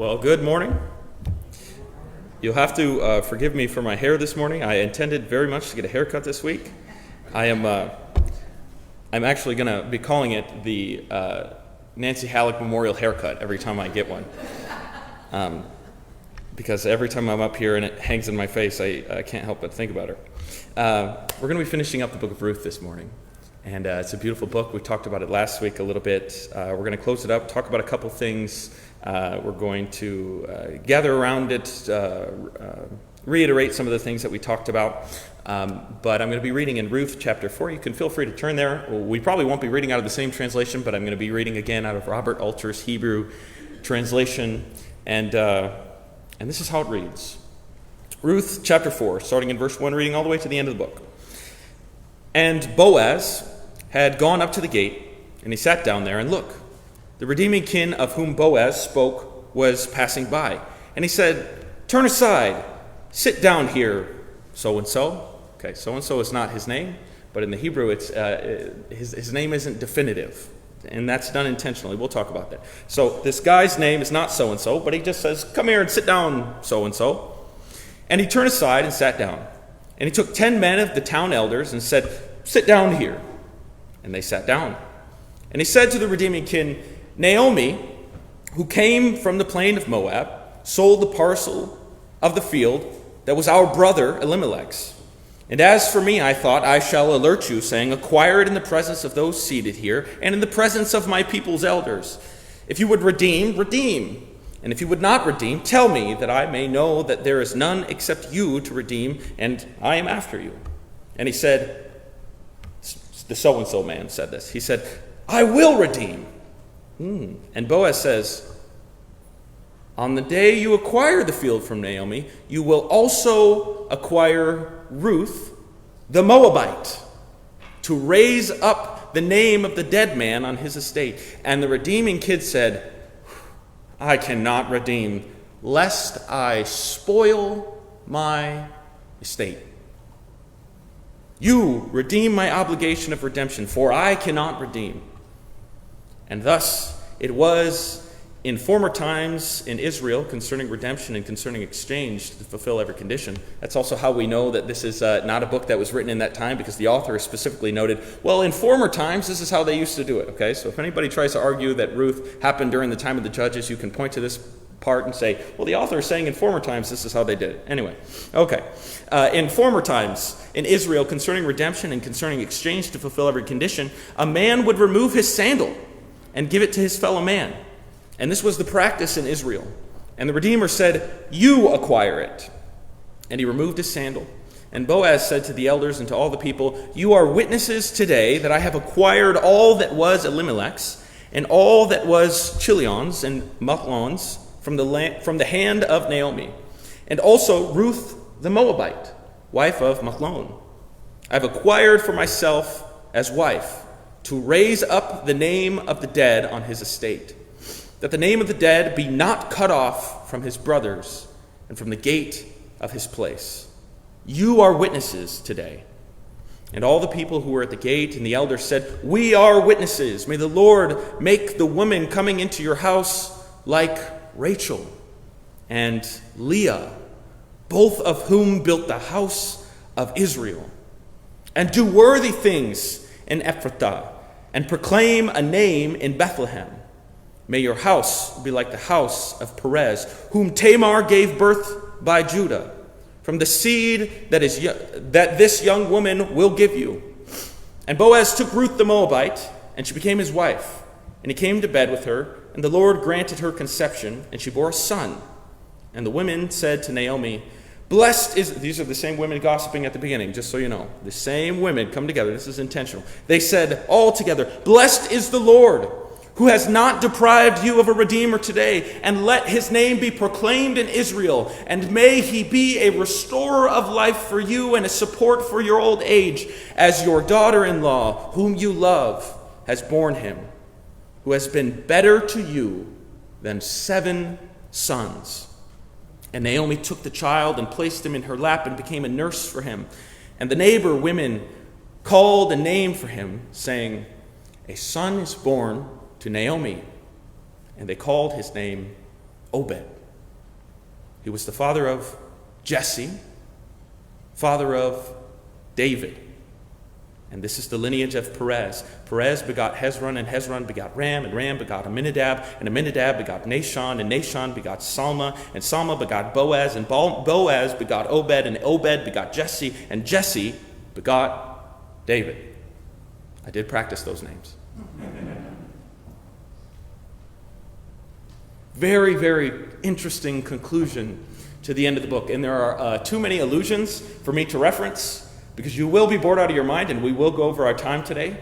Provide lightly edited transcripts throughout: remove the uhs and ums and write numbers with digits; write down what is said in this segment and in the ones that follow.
Well, good morning. You'll have to forgive me for my hair this morning. I intended very much to get a haircut this week. I'm actually going to be calling it the Nancy Halleck Memorial Haircut every time I get one. Because every time I'm up here and it hangs in my face, I can't help but think about her. We're going to be finishing up the book of Ruth this morning. And it's a beautiful book. We talked about it last week a little bit. We're going to close it up, talk about a couple things. We're going to gather around it, reiterate some of the things that we talked about. But I'm going to be reading in Ruth Chapter 4. You can feel free to turn there. We probably won't be reading out of the same translation, but I'm going to be reading again out of Robert Alter's Hebrew translation. And this is how it reads. Ruth Chapter 4, starting in verse 1, reading all the way to the end of the book. And Boaz had gone up to the gate, and he sat down there, and look, the redeeming kin of whom Boaz spoke was passing by. And he said, "Turn aside, sit down here, so-and-so." Okay, so-and-so is not his name, but in the Hebrew, it's his name isn't definitive, and that's done intentionally. We'll talk about that. So this guy's name is not so-and-so, but he just says, "Come here and sit down, so-and-so." And he turned aside and sat down. And he took 10 men of the town elders and said, "Sit down here." And they sat down. And he said to the redeeming kin, "Naomi, who came from the plain of Moab, sold the parcel of the field that was our brother Elimelech's. And as for me, I thought, I shall alert you, saying, acquire it in the presence of those seated here, and in the presence of my people's elders. If you would redeem, redeem. And if you would not redeem, tell me, that I may know that there is none except you to redeem, and I am after you." And he said, the so-and-so man said this, he said, "I will redeem." And Boaz says, "On the day you acquire the field from Naomi, you will also acquire Ruth the Moabite, to raise up the name of the dead man on his estate." And the redeeming kid said, "I cannot redeem, lest I spoil my estate. You redeem my obligation of redemption, for I cannot redeem." And thus it was in former times in Israel concerning redemption and concerning exchange to fulfill every condition. That's also how we know that this is not a book that was written in that time, because the author has specifically noted, well, in former times, this is how they used to do it. Okay, so if anybody tries to argue that Ruth happened during the time of the judges, you can point to this part and say, well, the author is saying in former times, this is how they did it. Anyway, okay. In former times in Israel concerning redemption and concerning exchange to fulfill every condition, a man would remove his sandal and give it to his fellow man. And this was the practice in Israel. And the Redeemer said, "You acquire it." And he removed his sandal. And Boaz said to the elders and to all the people, "You are witnesses today that I have acquired all that was Elimelech's, and all that was Chilion's and Mahlon's from the hand of Naomi, and also Ruth the Moabite, wife of Mahlon. I have acquired for myself as wife, to raise up the name of the dead on his estate, that the name of the dead be not cut off from his brothers and from the gate of his place. You are witnesses today." And all the people who were at the gate and the elders said, "We are witnesses. May the Lord make the woman coming into your house like Rachel and Leah, both of whom built the house of Israel, and do worthy things in Ephrathah, and proclaim a name in Bethlehem. May your house be like the house of Perez, whom Tamar gave birth by Judah, from the seed that this young woman will give you." And Boaz took Ruth the Moabite, and she became his wife. And he came to bed with her, and the Lord granted her conception, and she bore a son. And the women said to Naomi, "Blessed is..." These are the same women gossiping at the beginning, just so you know. The same women come together. This is intentional. They said all together, "Blessed is the Lord, who has not deprived you of a redeemer today, and let his name be proclaimed in Israel, and may he be a restorer of life for you and a support for your old age, as your daughter-in-law, whom you love, has borne him, who has been better to you than 7 sons." And Naomi took the child and placed him in her lap and became a nurse for him. And the neighbor women called a name for him, saying, "A son is born to Naomi." And they called his name Obed. He was the father of Jesse, father of David. And this is the lineage of Perez. Perez begot Hezron, and Hezron begot Ram, and Ram begot Amminadab, and Amminadab begot Nahshon, and Nahshon begot Salma, and Salma begot Boaz, and Boaz begot Obed, and Obed begot Jesse, and Jesse begot David. I did practice those names. Very, very interesting conclusion to the end of the book. And there are too many allusions for me to reference, because you will be bored out of your mind, and we will go over our time today.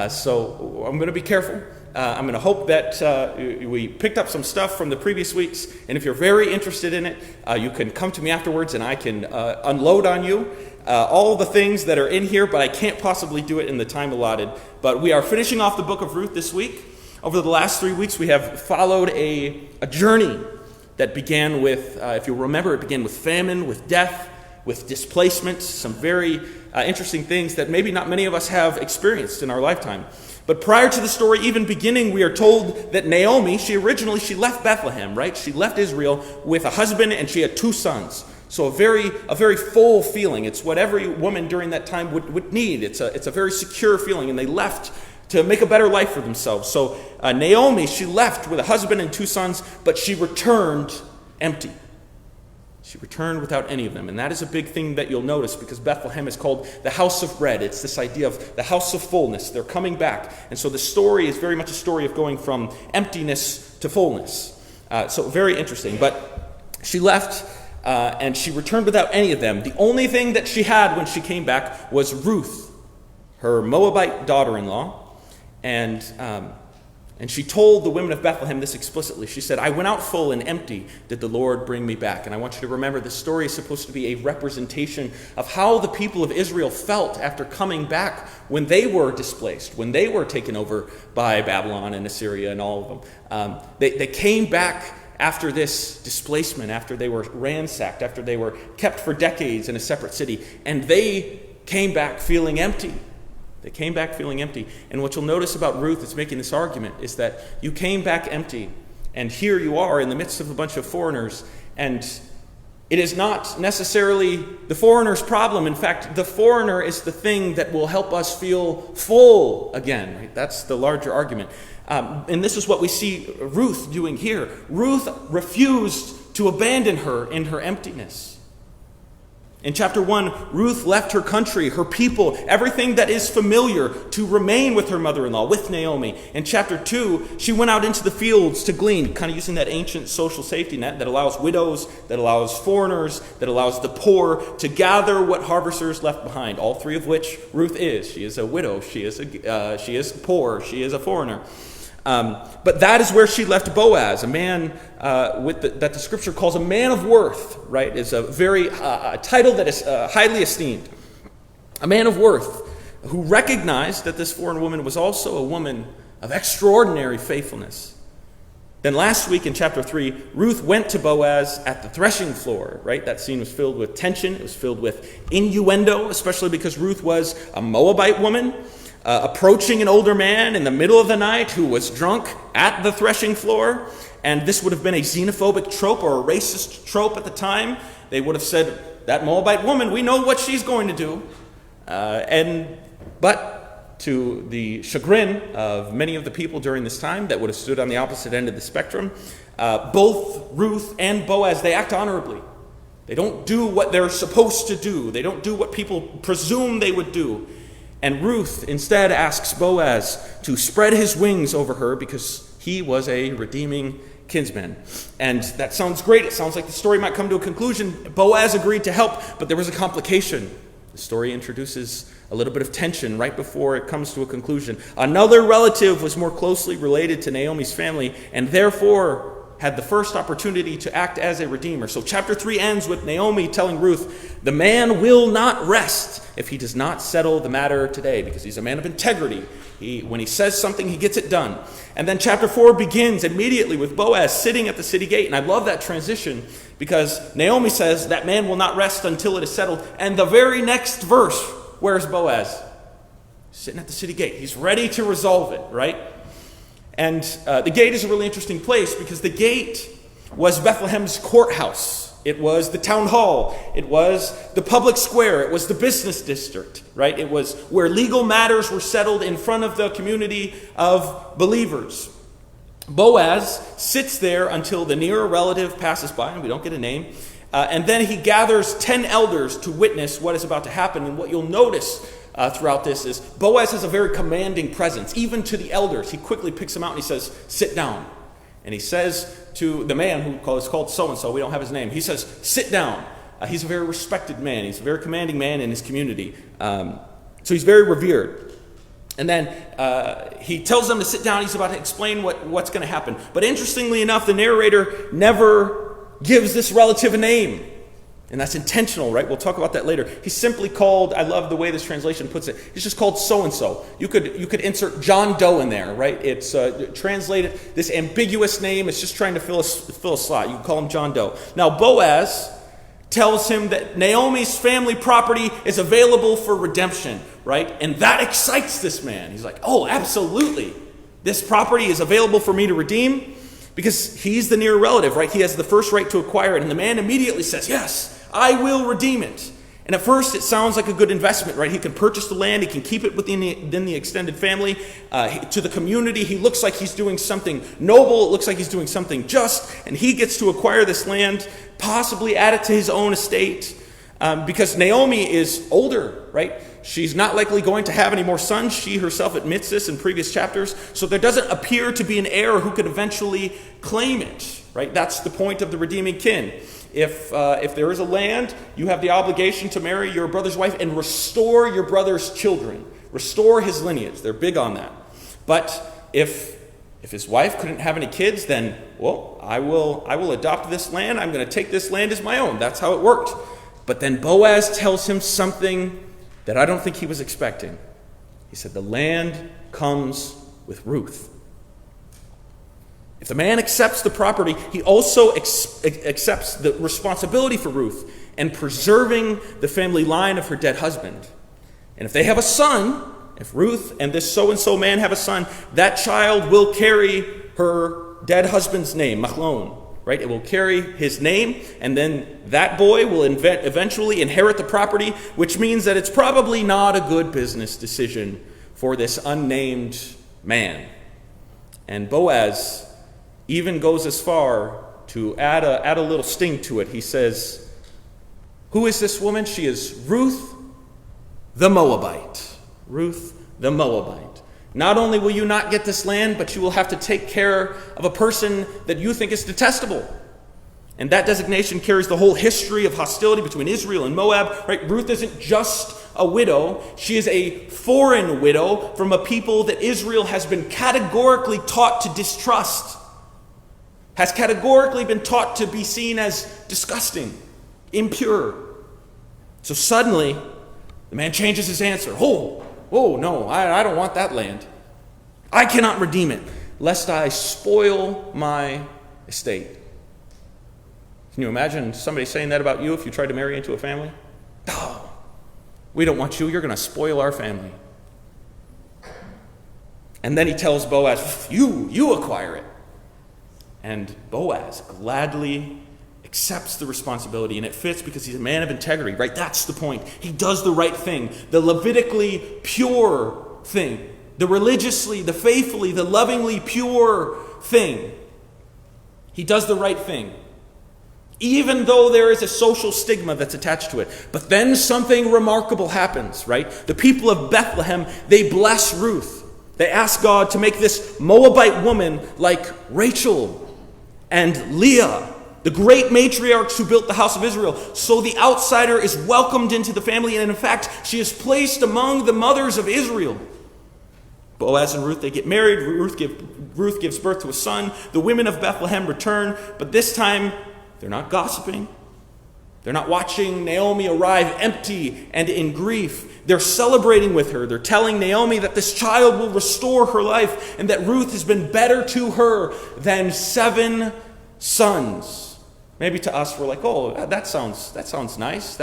So I'm going to be careful. I'm going to hope that we picked up some stuff from the previous weeks. And if you're very interested in it, you can come to me afterwards, and I can unload on you all the things that are in here, but I can't possibly do it in the time allotted. But we are finishing off the book of Ruth this week. Over the last 3 weeks, we have followed a journey that began with, if you'll remember, it began with famine, with death, with displacement, some very interesting things that maybe not many of us have experienced in our lifetime. But prior to the story even beginning, we are told that Naomi, she left Bethlehem, right? She left Israel with a husband, and she had 2 sons. So a very full feeling. It's what every woman during that time would need. It's a very secure feeling, and they left to make a better life for themselves. So Naomi, she left with a husband and 2 sons, but she returned empty. She returned without any of them. And that is a big thing that you'll notice, because Bethlehem is called the house of bread. It's this idea of the house of fullness. They're coming back. And so the story is very much a story of going from emptiness to fullness. So very interesting. But she left and she returned without any of them. The only thing that she had when she came back was Ruth, her Moabite daughter-in-law. And she told the women of Bethlehem this explicitly. She said, "I went out full and empty, did the Lord bring me back." And I want you to remember, this story is supposed to be a representation of how the people of Israel felt after coming back when they were displaced, when they were taken over by Babylon and Assyria and all of them. They came back after this displacement, after they were ransacked, after they were kept for decades in a separate city, and they came back feeling empty. They came back feeling empty. And what you'll notice about Ruth is making this argument is that you came back empty, and here you are in the midst of a bunch of foreigners, and it is not necessarily the foreigner's problem. In fact, the foreigner is the thing that will help us feel full again. Right? That's the larger argument. And this is what we see Ruth doing here. Ruth refused to abandon her in her emptiness. In chapter 1, Ruth left her country, her people, everything that is familiar, to remain with her mother-in-law, with Naomi. In chapter 2, she went out into the fields to glean, kind of using that ancient social safety net that allows widows, that allows foreigners, that allows the poor to gather what harvesters left behind, all 3 of which Ruth is. She is a widow, she is poor, she is a foreigner. But that is where she left Boaz, a man that the scripture calls a man of worth, right? Is a very a title that is highly esteemed. A man of worth who recognized that this foreign woman was also a woman of extraordinary faithfulness. Then last week in chapter 3, Ruth went to Boaz at the threshing floor, right? That scene was filled with tension. It was filled with innuendo, especially because Ruth was a Moabite woman, approaching an older man in the middle of the night who was drunk at the threshing floor. And this would have been a xenophobic trope or a racist trope at the time. They would have said, that Moabite woman, we know what she's going to do. But to the chagrin of many of the people during this time that would have stood on the opposite end of the spectrum, both Ruth and Boaz, they act honorably. They don't do what they're supposed to do. They don't do what people presume they would do. And Ruth instead asks Boaz to spread his wings over her because he was a redeeming kinsman. And that sounds great. It sounds like the story might come to a conclusion. Boaz agreed to help, but there was a complication. The story introduces a little bit of tension right before it comes to a conclusion. Another relative was more closely related to Naomi's family and therefore had the first opportunity to act as a redeemer. So chapter 3 ends with Naomi telling Ruth, the man will not rest if he does not settle the matter today, because he's a man of integrity. When he says something, he gets it done. And then chapter 4 begins immediately with Boaz sitting at the city gate. And I love that transition because Naomi says that man will not rest until it is settled. And the very next verse, where's Boaz? Sitting at the city gate. He's ready to resolve it, right? And the gate is a really interesting place because the gate was Bethlehem's courthouse. It was the town hall. It was the public square. It was the business district, right? It was where legal matters were settled in front of the community of believers. Boaz sits there until the nearer relative passes by, and we don't get a name. And then he gathers 10 elders to witness what is about to happen. And what you'll notice throughout this is Boaz has a very commanding presence, even to the elders. He quickly picks them out and he says, sit down. And he says to the man who is called so-and-so, we don't have his name, he says, sit down. He's a very respected man. He's a very commanding man in his community. So he's very revered. And then he tells them to sit down. He's about to explain what's going to happen. But interestingly enough, the narrator never gives this relative a name. And that's intentional, right? We'll talk about that later. He's simply called, I love the way this translation puts it, he's just called so-and-so. You could insert John Doe in there, right? It's translated, this ambiguous name, it's just trying to fill a slot. You can call him John Doe. Now, Boaz tells him that Naomi's family property is available for redemption, right? And that excites this man. He's like, oh, absolutely. This property is available for me to redeem because he's the near relative, right? He has the first right to acquire it. And the man immediately says, yes, I will redeem it. And at first it sounds like a good investment, right? He can purchase the land. He can keep it within the extended family. To the community, he looks like he's doing something noble. It looks like he's doing something just. And he gets to acquire this land, possibly add it to his own estate. Because Naomi is older, right? She's not likely going to have any more sons. She herself admits this in previous chapters. So there doesn't appear to be an heir who could eventually claim it, right? That's the point of the redeeming kin. If there is a land, you have the obligation to marry your brother's wife and restore your brother's children. Restore his lineage. They're big on that. But if his wife couldn't have any kids, then, well, I will adopt this land. I'm going to take this land as my own. That's how it worked. But then Boaz tells him something that I don't think he was expecting. He said, the land comes with Ruth. If the man accepts the property, he also accepts the responsibility for Ruth and preserving the family line of her dead husband. And if they have a son, if Ruth and this so-and-so man have a son, that child will carry her dead husband's name, Machlon, right? It will carry his name, and then that boy will eventually inherit the property, which means that it's probably not a good business decision for this unnamed man. And Boaz even goes as far to add a little sting to it. He says, who is this woman? She is Ruth the Moabite. Ruth the Moabite. Not only will you not get this land, but you will have to take care of a person that you think is detestable. And that designation carries the whole history of hostility between Israel and Moab. Right? Ruth isn't just a widow. She is a foreign widow from a people that Israel has been categorically taught to distrust. Has categorically been taught to be seen as disgusting, impure. So suddenly, the man changes his answer. Oh no, I don't want that land. I cannot redeem it, lest I spoil my estate. Can you imagine somebody saying that about you if you tried to marry into a family? Oh, we don't want you. You're going to spoil our family. And then he tells Boaz, you acquire it. And Boaz gladly accepts the responsibility, and it fits because he's a man of integrity, right? That's the point. He does the right thing, the Levitically pure thing, the religiously, the faithfully, the lovingly pure thing. He does the right thing, even though there is a social stigma that's attached to it. But then something remarkable happens, right? The people of Bethlehem, they bless Ruth. They ask God to make this Moabite woman like Rachel and Leah, the great matriarchs who built the house of Israel. So the outsider is welcomed into the family, and in fact, she is placed among the mothers of Israel. Boaz and Ruth, they get married. Ruth gives birth to a son. The women of Bethlehem return, but this time they're not gossiping. They're not watching Naomi arrive empty and in grief. They're celebrating with her. They're telling Naomi that this child will restore her life and that Ruth has been better to her than 7 sons. Maybe to us we're like, oh, that sounds nice.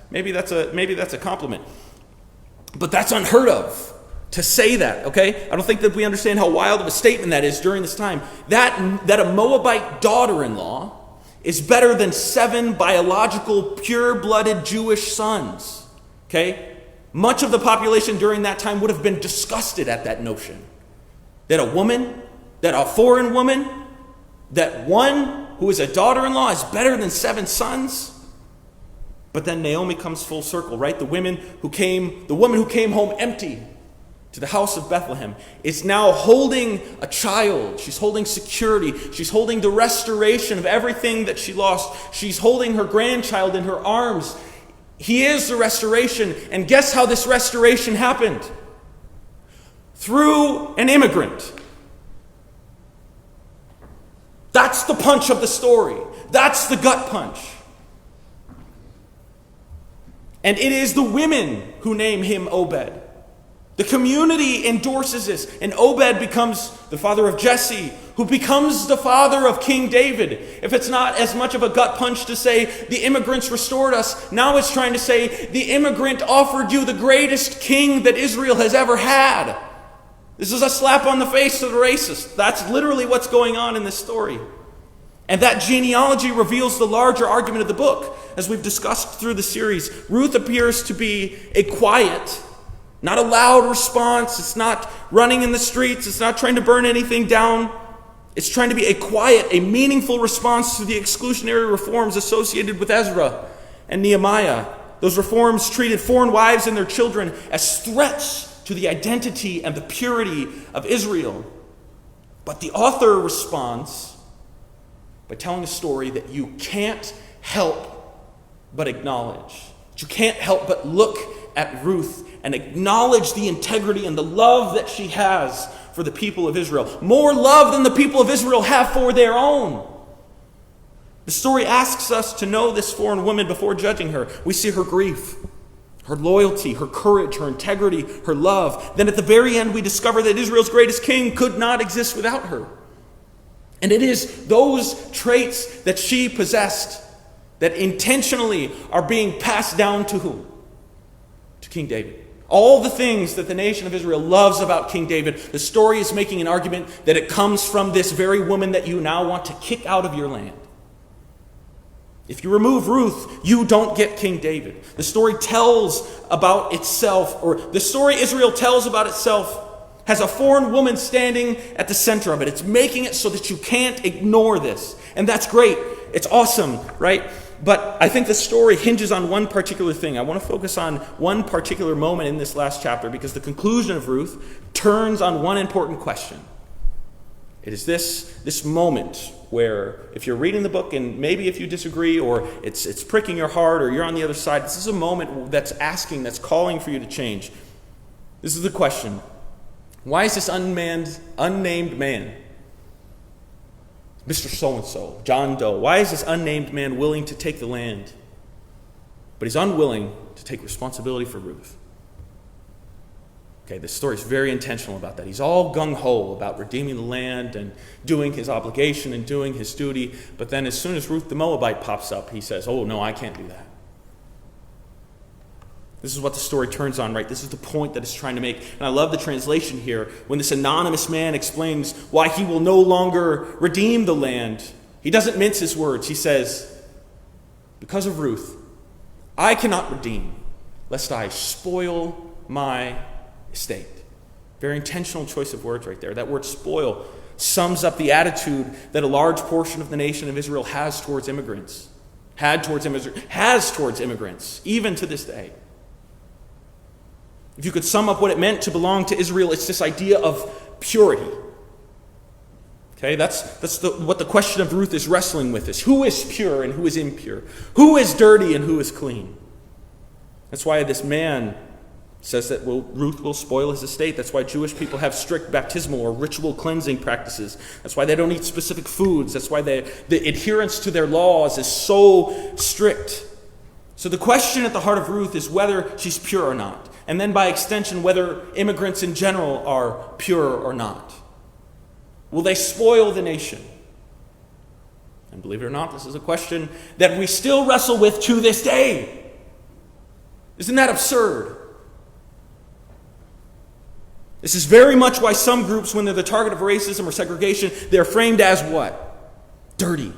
Maybe that's a compliment. But that's unheard of. to say that, okay? I don't think that we understand how wild of a statement that is during this time. That a Moabite daughter-in-law is better than 7 biological, pure-blooded Jewish sons, okay? Much of the population during that time would have been disgusted at that notion. That a foreign woman, that one who is a daughter-in-law is better than 7 sons. But then Naomi comes full circle, right? The woman who came home empty to the house of Bethlehem is now holding a child. She's holding security. She's holding the restoration of everything that she lost. She's holding her grandchild in her arms. He is the restoration. And guess how this restoration happened? Through an immigrant. That's the punch of the story. That's the gut punch. And it is the women who name him Obed. The community endorses this, and Obed becomes the father of Jesse, who becomes the father of King David. If it's not as much of a gut punch to say the immigrants restored us, now it's trying to say the immigrant offered you the greatest king that Israel has ever had. This is a slap on the face to the racist. That's literally what's going on in this story. And that genealogy reveals the larger argument of the book. As we've discussed through the series, Ruth appears to be a quiet, not a loud response. It's not running in the streets. It's not trying to burn anything down. It's trying to be a quiet, a meaningful response to the exclusionary reforms associated with Ezra and Nehemiah. Those reforms treated foreign wives and their children as threats to the identity and the purity of Israel. But the author responds by telling a story that you can't help but acknowledge. You can't help but look at Ruth and acknowledge the integrity and the love that she has for the people of Israel. More love than the people of Israel have for their own. The story asks us to know this foreign woman before judging her. We see her grief, her loyalty, her courage, her integrity, her love. Then at the very end, we discover that Israel's greatest king could not exist without her. And it is those traits that she possessed that intentionally are being passed down to whom? To King David. All the things that the nation of Israel loves about King David, the story is making an argument that it comes from this very woman that you now want to kick out of your land. If you remove Ruth, you don't get King David. The story tells about itself, or the story Israel tells about itself has a foreign woman standing at the center of it. It's making it so that you can't ignore this. And that's great. It's awesome, right? But I think the story hinges on one particular thing. I want to focus on one particular moment in this last chapter because the conclusion of Ruth turns on one important question. It is this moment where if you're reading the book and maybe if you disagree or it's pricking your heart or you're on the other side, this is a moment that's calling for you to change. This is the question. Why is this unnamed man, Mr. So-and-so, John Doe, why is this unnamed man willing to take the land, but he's unwilling to take responsibility for Ruth? Okay, this story is very intentional about that. He's all gung-ho about redeeming the land and doing his obligation and doing his duty, but then as soon as Ruth the Moabite pops up, he says, oh, no, I can't do that. This is what the story turns on, right? This is the point that it's trying to make. And I love the translation here. When this anonymous man explains why he will no longer redeem the land, he doesn't mince his words. He says, because of Ruth, I cannot redeem, lest I spoil my estate. Very intentional choice of words right there. That word spoil sums up the attitude that a large portion of the nation of Israel has towards immigrants. Has towards immigrants, even to this day. If you could sum up what it meant to belong to Israel, it's this idea of purity. Okay, that's what the question of Ruth is wrestling with is who is pure and who is impure? Who is dirty and who is clean? That's why this man says that Ruth will spoil his estate. That's why Jewish people have strict baptismal or ritual cleansing practices. That's why they don't eat specific foods. That's why the adherence to their laws is so strict. So the question at the heart of Ruth is whether she's pure or not. And then by extension, whether immigrants in general are pure or not. Will they spoil the nation? And believe it or not, this is a question that we still wrestle with to this day. Isn't that absurd? This is very much why some groups, when they're the target of racism or segregation, they're framed as what? Dirty.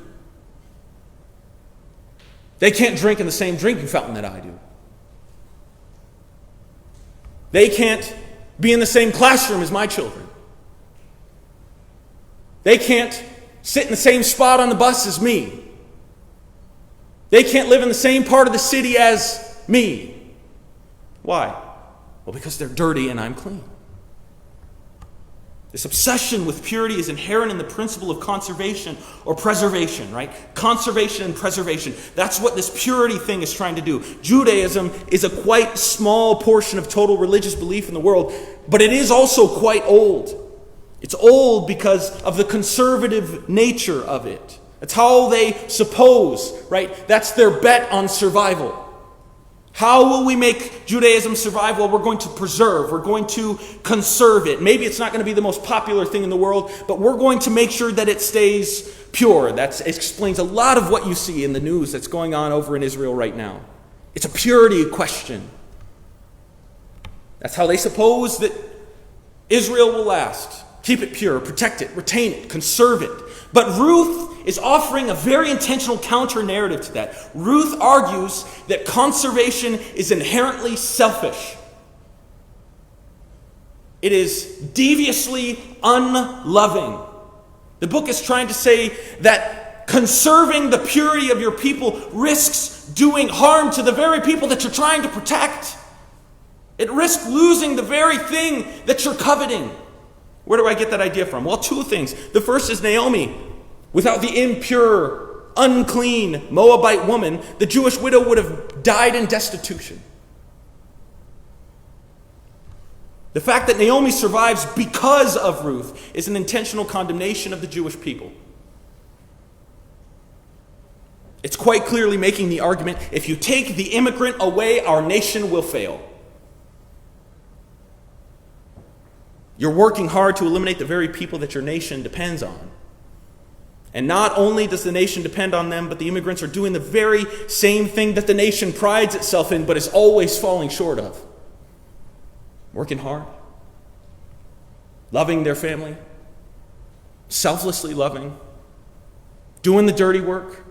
They can't drink in the same drinking fountain that I do. They can't be in the same classroom as my children. They can't sit in the same spot on the bus as me. They can't live in the same part of the city as me. Why? Well, because they're dirty and I'm clean. This obsession with purity is inherent in the principle of conservation or preservation, right? Conservation and preservation. That's what this purity thing is trying to do. Judaism is a quite small portion of total religious belief in the world, but it is also quite old. It's old because of the conservative nature of it. That's how they suppose, right? That's their bet on survival. How will we make Judaism survive? Well, we're going to preserve. We're going to conserve it. Maybe it's not going to be the most popular thing in the world, but we're going to make sure that it stays pure. That explains a lot of what you see in the news that's going on over in Israel right now. It's a purity question. That's how they suppose that Israel will last. Keep it pure, protect it, retain it, conserve it. But Ruth is offering a very intentional counter-narrative to that. Ruth argues that conservation is inherently selfish. It is deviously unloving. The book is trying to say that conserving the purity of your people risks doing harm to the very people that you're trying to protect. It risks losing the very thing that you're coveting. Where do I get that idea from? Well, two things. The first is Naomi. Without the impure, unclean Moabite woman, the Jewish widow would have died in destitution. The fact that Naomi survives because of Ruth is an intentional condemnation of the Jewish people. It's quite clearly making the argument, if you take the immigrant away, our nation will fail. You're working hard to eliminate the very people that your nation depends on. And not only does the nation depend on them, but the immigrants are doing the very same thing that the nation prides itself in, but is always falling short of. Working hard. Loving their family. Selflessly loving. Doing the dirty work.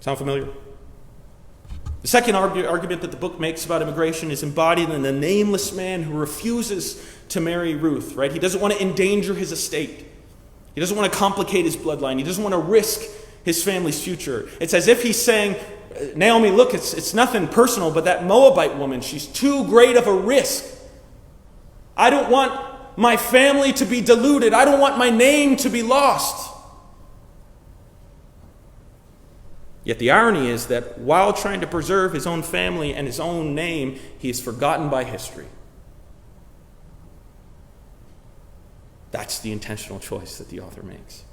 Sound familiar? The second argument that the book makes about immigration is embodied in the nameless man who refuses to marry Ruth, right? He doesn't want to endanger his estate. He doesn't want to complicate his bloodline. He doesn't want to risk his family's future. It's as if he's saying, Naomi, look, it's nothing personal, but that Moabite woman, she's too great of a risk. I don't want my family to be diluted. I don't want my name to be lost. Yet the irony is that while trying to preserve his own family and his own name, he is forgotten by history. That's the intentional choice that the author makes.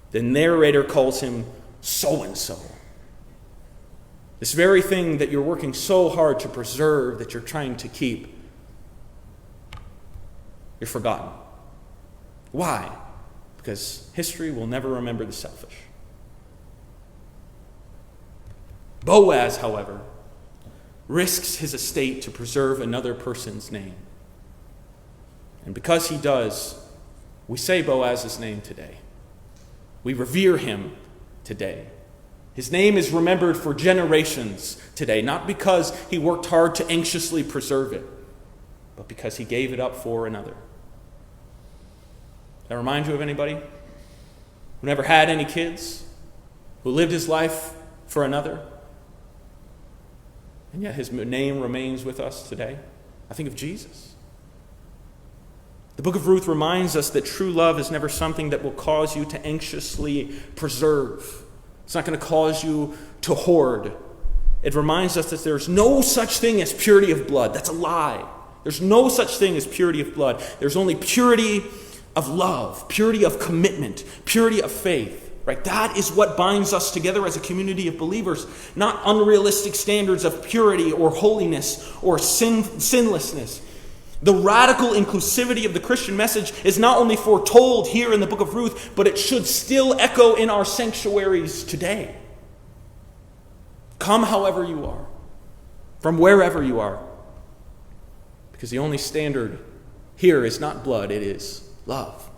The narrator calls him so-and-so. This very thing that you're working so hard to preserve, that you're trying to keep, you're forgotten. Why? Because history will never remember the selfish. Boaz, however, risks his estate to preserve another person's name. And because he does, we say Boaz's name today. We revere him today. His name is remembered for generations today, not because he worked hard to anxiously preserve it, but because he gave it up for another. Does that remind you of anybody who never had any kids, who lived his life for another? And yet his name remains with us today. I think of Jesus. The book of Ruth reminds us that true love is never something that will cause you to anxiously preserve. It's not going to cause you to hoard. It reminds us that there's no such thing as purity of blood. That's a lie. There's no such thing as purity of blood. There's only purity of love, purity of commitment, purity of faith. Right? That is what binds us together as a community of believers, not unrealistic standards of purity or holiness or sinlessness. The radical inclusivity of the Christian message is not only foretold here in the book of Ruth, but it should still echo in our sanctuaries today. Come however you are, from wherever you are. Because the only standard here is not blood, it is love.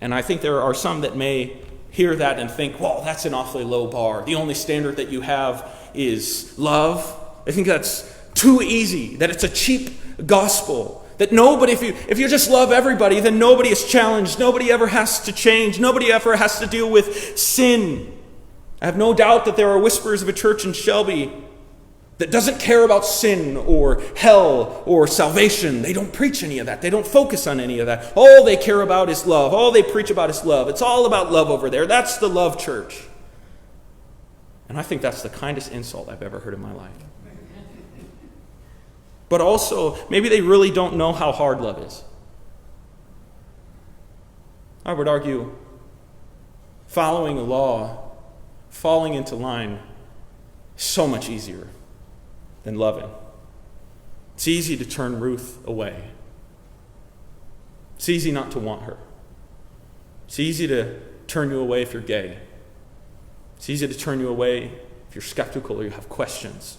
And I think there are some that may hear that and think, well, that's an awfully low bar. The only standard that you have is love. I think that's too easy, that it's a cheap gospel. That nobody, if you just love everybody, then nobody is challenged. Nobody ever has to change. Nobody ever has to deal with sin. I have no doubt that there are whispers of a church in Shelby that doesn't care about sin or hell or salvation. They don't preach any of that. They don't focus on any of that. All they care about is love. All they preach about is love. It's all about love over there. That's the love church. And I think that's the kindest insult I've ever heard in my life. But also, maybe they really don't know how hard love is. I would argue following a law, falling into line, is so much easier than loving. It's easy to turn Ruth away. It's easy not to want her. It's easy to turn you away if you're gay. It's easy to turn you away if you're skeptical or you have questions.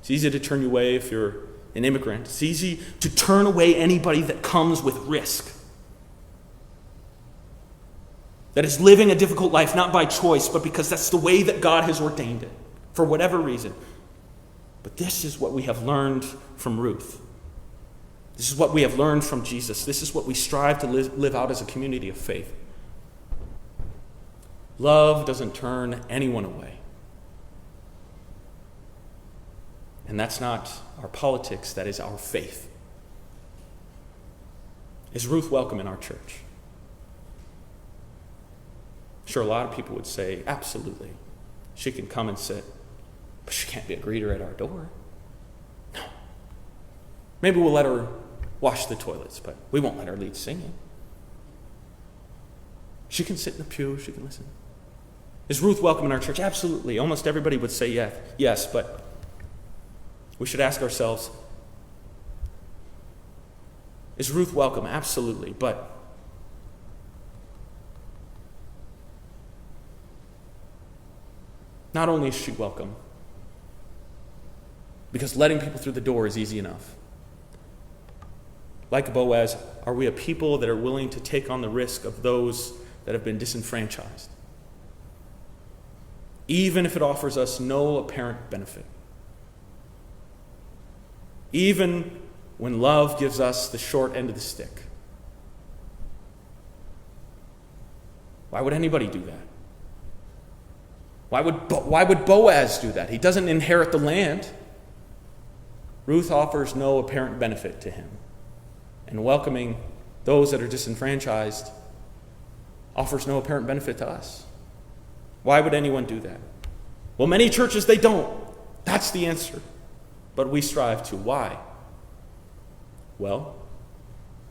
It's easy to turn you away if you're an immigrant. It's easy to turn away anybody that comes with risk. That is living a difficult life, not by choice, but because that's the way that God has ordained it, for whatever reason. But this is what we have learned from Ruth. This is what we have learned from Jesus. This is what we strive to live out as a community of faith. Love doesn't turn anyone away. And that's not our politics, that is our faith. Is Ruth welcome in our church? Sure, a lot of people would say, absolutely. She can come and sit, but she can't be a greeter at our door. No. Maybe we'll let her wash the toilets, but we won't let her lead singing. She can sit in the pew, she can listen. Is Ruth welcome in our church? Absolutely. Almost everybody would say yes, but we should ask ourselves, is Ruth welcome? Absolutely. But not only is she welcome, because letting people through the door is easy enough. Like Boaz, are we a people that are willing to take on the risk of those that have been disenfranchised, even if it offers us no apparent benefit? Even when love gives us the short end of the stick. Why would anybody do that? Why would Boaz do that? He doesn't inherit the land. Ruth offers no apparent benefit to him. And welcoming those that are disenfranchised offers no apparent benefit to us. Why would anyone do that? Well, many churches, they don't. That's the answer. But we strive to. Why? Well,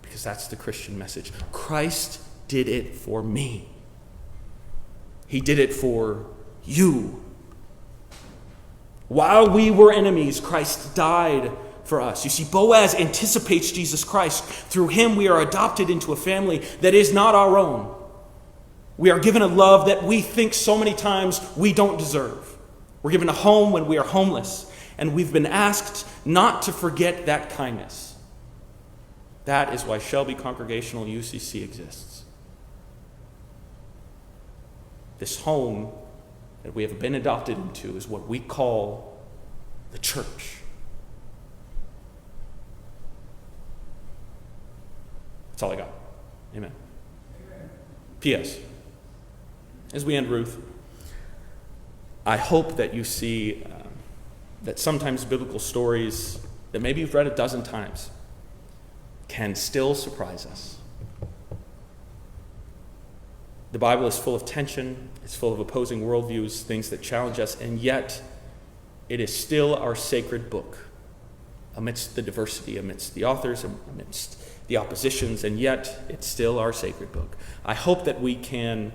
because that's the Christian message. Christ did it for me. He did it for you. While we were enemies, Christ died for us. You see, Boaz anticipates Jesus Christ. Through him, we are adopted into a family that is not our own. We are given a love that we think so many times we don't deserve. We're given a home when we are homeless. And we've been asked not to forget that kindness. That is why Shelby Congregational UCC exists. This home that we have been adopted into is what we call the church. That's all I got. Amen. P.S. As we end Ruth, I hope that you see that sometimes biblical stories that maybe you've read a dozen times can still surprise us. The Bible is full of tension, it's full of opposing worldviews, things that challenge us, and yet it is still our sacred book amidst the diversity, amidst the authors, amidst the oppositions, and yet it's still our sacred book. I hope that we can,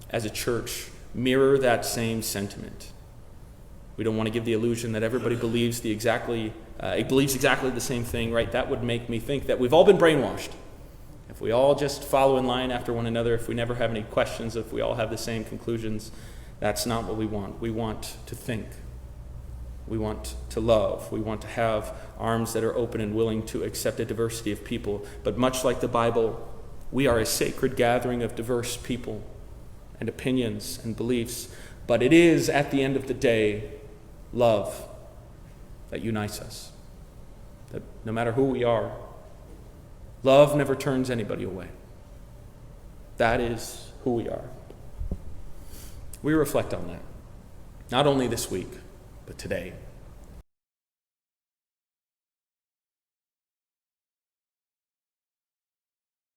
as a church, mirror that same sentiment. We don't want to give the illusion that everybody believes exactly the same thing, right? That would make me think that we've all been brainwashed. If we all just follow in line after one another, if we never have any questions, if we all have the same conclusions, that's not what we want. We want to think. We want to love. We want to have arms that are open and willing to accept a diversity of people. But much like the Bible, we are a sacred gathering of diverse people and opinions and beliefs. But it is, at the end of the day, love that unites us. That no matter who we are, love never turns anybody away. That is who we are. We reflect on that, not only this week, but today.